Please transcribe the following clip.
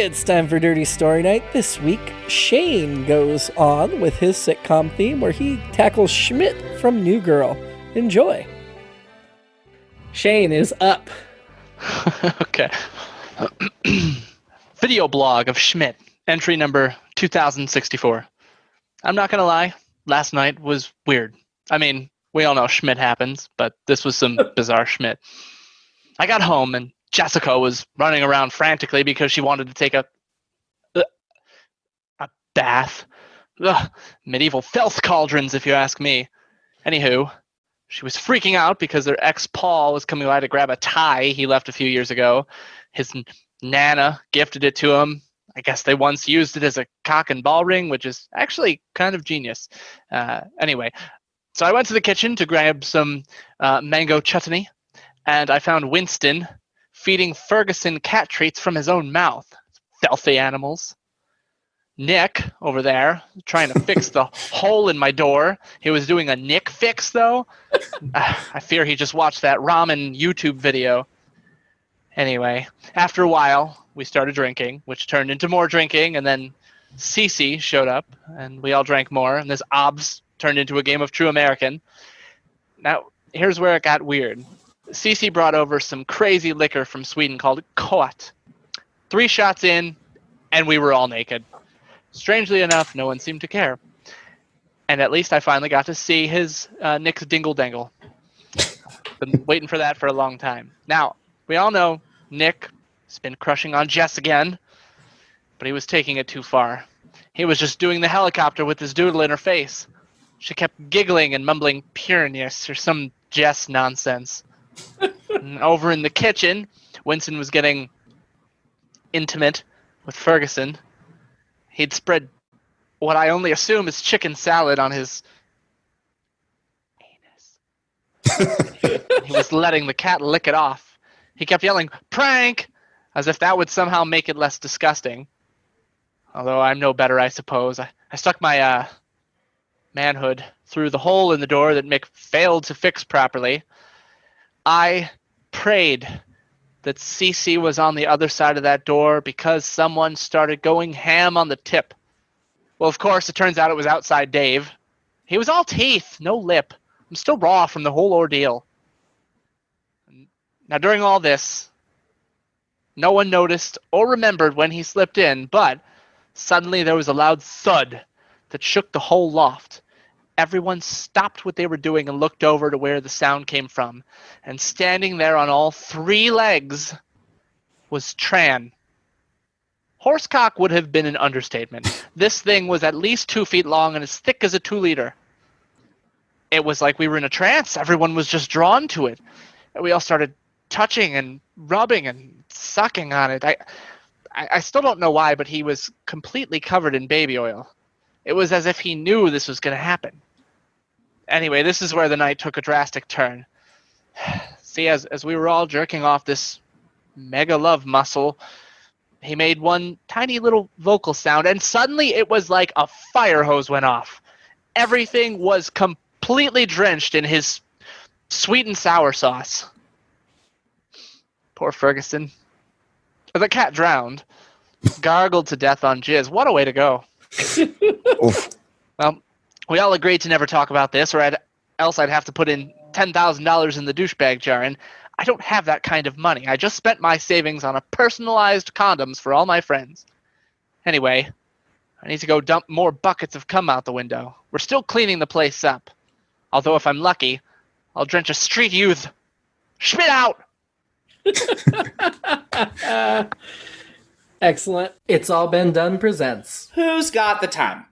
It's time for Dirty Story Night. This week, Shane goes on with his sitcom theme where he tackles Schmidt from New Girl. Enjoy. Shane is up. Okay. Video blog of Schmidt, entry number 2064. I'm not going to lie, last night was weird. I mean, we all know Schmidt happens, but this was some bizarre Schmidt. I got home and Jessica was running around frantically because she wanted to take a bath. Ugh, medieval filth cauldrons, if you ask me. Anywho, she was freaking out because their ex Paul was coming by to grab a tie he left a few years ago. His Nana gifted it to him. I guess they once used it as a cock and ball ring, which is actually kind of genius. Anyway, so I went to the kitchen to grab some mango chutney, and I found Winston feeding Ferguson cat treats from his own mouth. Filthy animals. Nick, over there, trying to fix the hole in my door. He was doing a Nick fix, though. I fear he just watched that ramen YouTube video. Anyway, after a while, we started drinking, which turned into more drinking, and then Cece showed up, and we all drank more, and this obs turned into a game of True American. Now, here's where it got weird. Cece brought over some crazy liquor from Sweden called Koat. 3 shots in, and we were all naked. Strangely enough, no one seemed to care. And at least I finally got to see his Nick's dingle dangle. Been waiting for that for a long time. Now, we all know Nick has been crushing on Jess again, but he was taking it too far. He was just doing the helicopter with his doodle in her face. She kept giggling and mumbling pureness or some Jess nonsense. And over in the kitchen, Winston was getting intimate with Ferguson. He'd spread what I only assume is chicken salad on his anus. He was letting the cat lick it off. He kept yelling, "Prank!" as if that would somehow make it less disgusting. Although I'm no better, I suppose. I stuck my manhood through the hole in the door that Mick failed to fix properly. I prayed that Cece was on the other side of that door because someone started going ham on the tip. Well, of course, it turns out it was outside Dave. He was all teeth, no lip. I'm still raw from the whole ordeal. Now, during all this, no one noticed or remembered when he slipped in, but suddenly there was a loud thud that shook the whole loft. Everyone stopped what they were doing and looked over to where the sound came from. And standing there on all 3 legs was Tran. Horsecock would have been an understatement. This thing was at least 2 feet long and as thick as a 2-liter. It was like we were in a trance. Everyone was just drawn to it. And we all started touching and rubbing and sucking on it. I still don't know why, but he was completely covered in baby oil. It was as if he knew this was going to happen. Anyway, this is where the night took a drastic turn. See, as we were all jerking off this mega love muscle, he made one tiny little vocal sound, and suddenly it was like a fire hose went off. Everything was completely drenched in his sweet and sour sauce. Poor Ferguson. The cat drowned, gargled to death on jizz. What a way to go. Well, we all agreed to never talk about this, or else I'd have to put in $10,000 in the douchebag jar, and I don't have that kind of money. I just spent my savings on a personalized condoms for all my friends. Anyway, I need to go dump more buckets of cum out the window. We're still cleaning the place up. Although if I'm lucky, I'll drench a street youth. Schmidt out! Excellent. It's All Been Done presents Who's got the time?